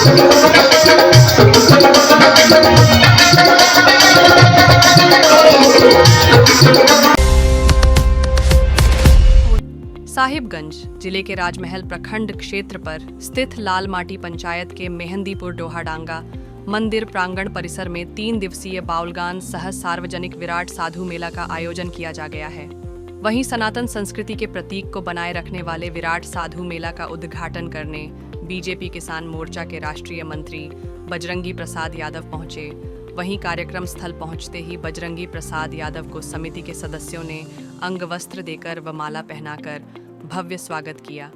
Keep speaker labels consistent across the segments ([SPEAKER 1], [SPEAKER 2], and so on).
[SPEAKER 1] साहिबगंज जिले के राजमहल प्रखंड क्षेत्र पर स्थित लाल माटी पंचायत के मेहंदीपुर डोहाडांगा मंदिर प्रांगण परिसर में 3 दिवसीय बाउलगान सह सार्वजनिक विराट साधु मेला का आयोजन किया जा गया है। वहीं सनातन संस्कृति के प्रतीक को बनाए रखने वाले विराट साधु मेला का उद्घाटन करने बीजेपी किसान मोर्चा के राष्ट्रीय मंत्री बजरंगी प्रसाद यादव पहुंचे। वहीं कार्यक्रम स्थल पहुंचते ही बजरंगी प्रसाद यादव को समिति के सदस्यों ने अंगवस्त्र देकर व माला पहनाकर भव्य स्वागत किया।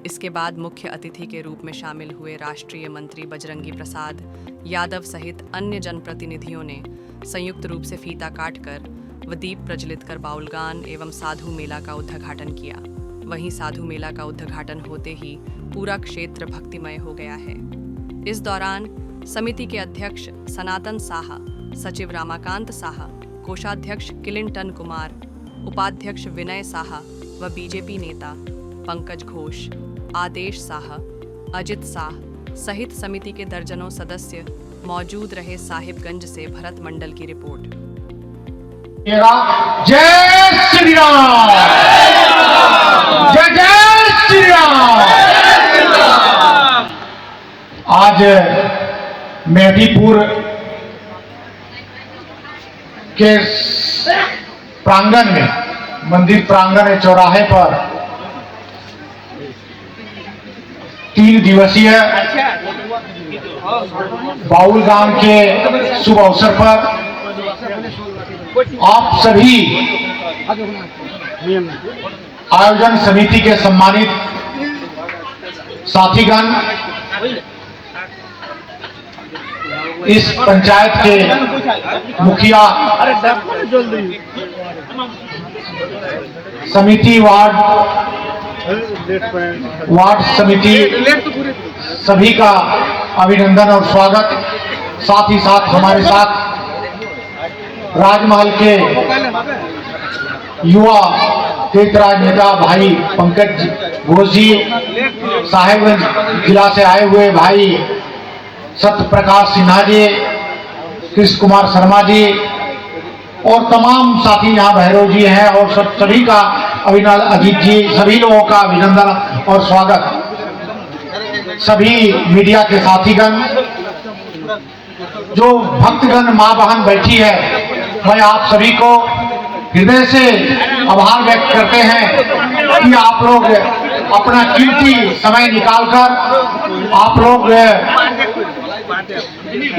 [SPEAKER 1] इसके बाद मुख्य अतिथि के रूप में शामिल हुए राष्ट्रीय मंत्री बजरंगी प्रसाद यादव सहित अन्य जनप्रतिनिधियों ने संयुक्त रूप से फीता काटकर व दीप प्रज्वलित कर बाउलगान एवं साधु मेला का उद्घाटन किया। वहीं साधु मेला का उद्घाटन होते ही पूरा क्षेत्र भक्तिमय हो गया है। इस दौरान समिति के अध्यक्ष सनातन साहा, सचिव रामाकांत साहा, कोषाध्यक्ष किलिंटन कुमार, उपाध्यक्ष विनय साहा व बीजेपी नेता पंकज घोष, आदेश साहा, अजित साह सहित समिति के दर्जनों सदस्य मौजूद रहे। साहिबगंज से भरत मंडल की रिपोर्ट।
[SPEAKER 2] जय श्री राम, जय जय श्री राम। आज मेहंदीपुर के प्रांगण में, मंदिर प्रांगण चौराहे पर 3 दिवसीय बाउलगान के शुभ अवसर पर आप सभी आयोजन समिति के सम्मानित साथीगण, इस पंचायत के मुखिया, समिति, वार्ड समिति, सभी का अभिनंदन और स्वागत। साथ ही साथ हमारे साथ राजमहल के युवा तेजराज नेता भाई पंकज घोष जी, साहिबगंज जिला से आए हुए भाई सत्य प्रकाश सिन्हा जी, कृष्ण कुमार शर्मा जी और तमाम साथी यहाँ भैरव जी हैं और सभी का अभिनंदन, अजीत जी, सभी लोगों का अभिनंदन और स्वागत। सभी मीडिया के साथीगण, जो भक्तगण माँ बहन बैठी है, मैं आप सभी को हृदय से आभार व्यक्त करते हैं कि आप लोग अपना कीमती समय निकालकर आप लोग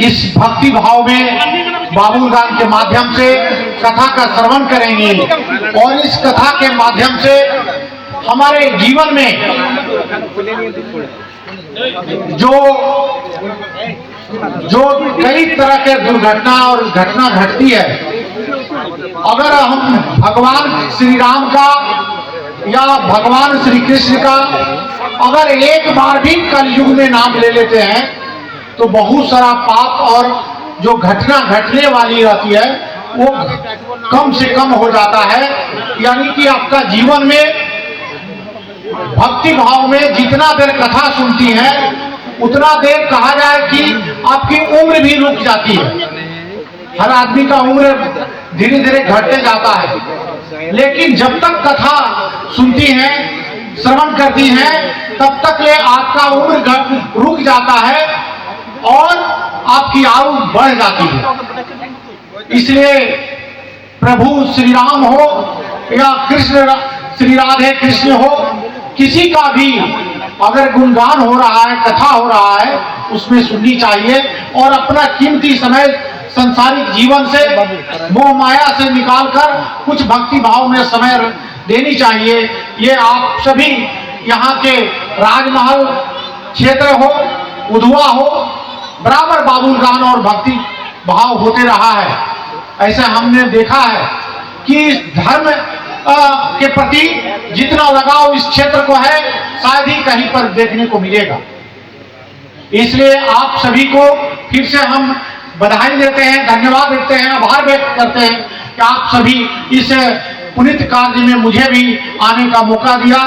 [SPEAKER 2] इस भक्ति भाव में बाउलगान के माध्यम से कथा का श्रवण करेंगे और इस कथा के माध्यम से हमारे जीवन में जो कई तरह के दुर्घटना और घटना घटती है, अगर हम भगवान श्री राम का या भगवान श्री कृष्ण का अगर एक बार भी कलयुग में नाम ले लेते हैं तो बहुत सारा पाप और जो घटना घटने वाली रहती है वो कम से कम हो जाता है। यानी कि आपका जीवन में भक्ति भाव में जितना देर कथा सुनती है उतना देर कहा जाए कि आपकी उम्र भी रुक जाती है। हर आदमी का उम्र धीरे धीरे घटते जाता है, लेकिन जब तक कथा सुनती हैं, श्रवण करती हैं, तब तक ले आपका उम्र रुक जाता है और आपकी आयु बढ़ जाती है। इसलिए प्रभु श्री राम हो या कृष्ण श्री राधे कृष्ण हो, किसी का भी अगर गुणगान हो रहा है, कथा हो रहा है, उसमें सुननी चाहिए और अपना कीमती समय संसारिक जीवन से, मोह माया से निकालकर कुछ भक्ति भाव में समय देनी चाहिए। ये आप सभी यहाँ के राजमहल क्षेत्र हो, उधवा हो, बराबर बाउलगान और भक्ति भाव होते रहा है। ऐसे हमने देखा है कि इस धर्म के प्रति जितना लगाव इस क्षेत्र को है, शायद ही कहीं पर देखने को मिलेगा। इसलिए आप सभी को फिर से हम बधाई देते हैं, धन्यवाद देते हैं, आभार व्यक्त करते हैं कि आप सभी इस पुनीत कार्य में मुझे भी आने का मौका दिया।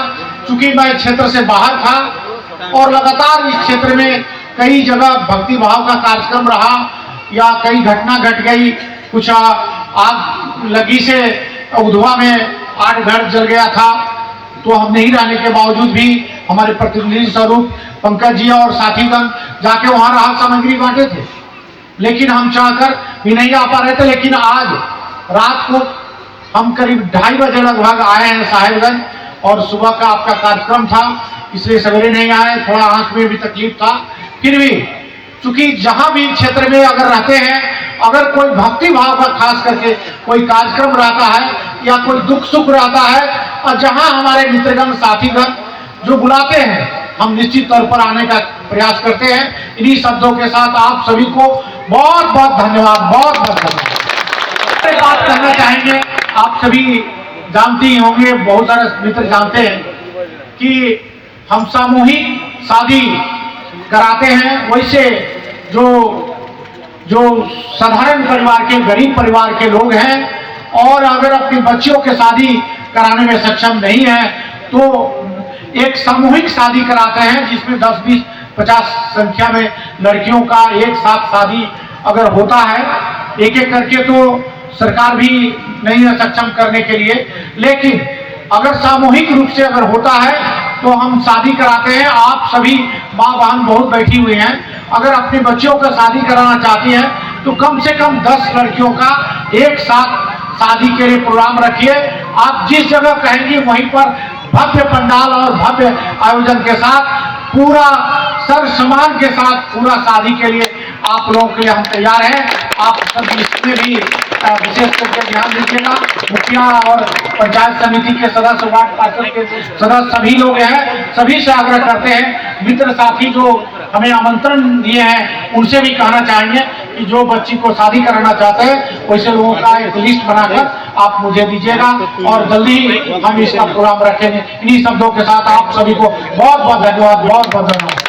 [SPEAKER 2] चूंकि मैं क्षेत्र से बाहर था और लगातार इस क्षेत्र में कई जगह भक्ति भाव का कार्यक्रम रहा या कई घटना घट गई, कुछ आग लगी से उधवा में 8 घर जल गया था, तो हम नहीं रहने के बावजूद भी हमारे प्रतिनिधि स्वरूप पंकज जी और साथीगण जाके वहां राहत सामग्री बांटे थे, लेकिन हम चाहकर भी नहीं आ पा रहे थे। लेकिन आज रात को हम करीब 2:30 बजे लगभग आए हैं साहेबगंज, और सुबह का आपका कार्यक्रम था इसलिए सवेरे नहीं आए, थोड़ा आंख में भी तकलीफ था। फिर भी चूंकि जहां भी क्षेत्र में अगर रहते हैं, अगर कोई भक्ति भाव का खास करके कोई कार्यक्रम रहता है या कोई दुख सुख रहता है, और जहां हमारे मित्रगण साथीगण जो बुलाते हैं, हम निश्चित तौर पर आने का प्रयास करते हैं। इन्हीं शब्दों के साथ आप सभी को बहुत बहुत धन्यवाद, बहुत बहुत धन्यवाद। एक बात कहना चाहेंगे, आप सभी जानते ही होंगे, बहुत सारे मित्र जानते हैं कि हम सामूहिक शादी कराते हैं। वैसे जो साधारण परिवार के, गरीब परिवार के लोग हैं और अगर अपनी बच्चियों के शादी कराने में सक्षम नहीं है, तो एक सामूहिक शादी कराते हैं जिसमें 10, 20, 50 संख्या में लड़कियों का एक साथ शादी अगर होता है, एक एक करके, तो सरकार भी नहीं है सक्षम करने के लिए, लेकिन अगर सामूहिक रूप से अगर होता है तो हम शादी कराते हैं। आप सभी माँ बहन बहुत बैठी हुई हैं, अगर अपने बच्चों का शादी कराना चाहती हैं तो कम से कम 10 लड़कियों का एक साथ शादी के लिए प्रोग्राम रखिए। आप जिस जगह कहेंगे वहीं पर भव्य पंडाल और भव्य आयोजन के साथ, पूरा सर सम्मान के साथ पूरा शादी के लिए आप लोगों के लिए हम तैयार हैं। आप सब इसमें भी विशेष करके ध्यान दीजिएगा। मुखिया और पंचायत समिति के सदस्य, वार्ड पार्षद के सदस्य सभी लोग हैं, सभी से आग्रह करते हैं, मित्र साथी जो हमें आमंत्रण दिए हैं उनसे भी कहना चाहेंगे कि जो बच्ची को शादी कराना चाहते हैं वैसे लोगों का एक लिस्ट बनाकर आप मुझे दीजिएगा और जल्दी ही हम इसका प्रोग्राम रखेंगे। इन्हीं शब्दों के साथ आप सभी को बहुत बहुत धन्यवाद, बहुत बहुत धन्यवाद।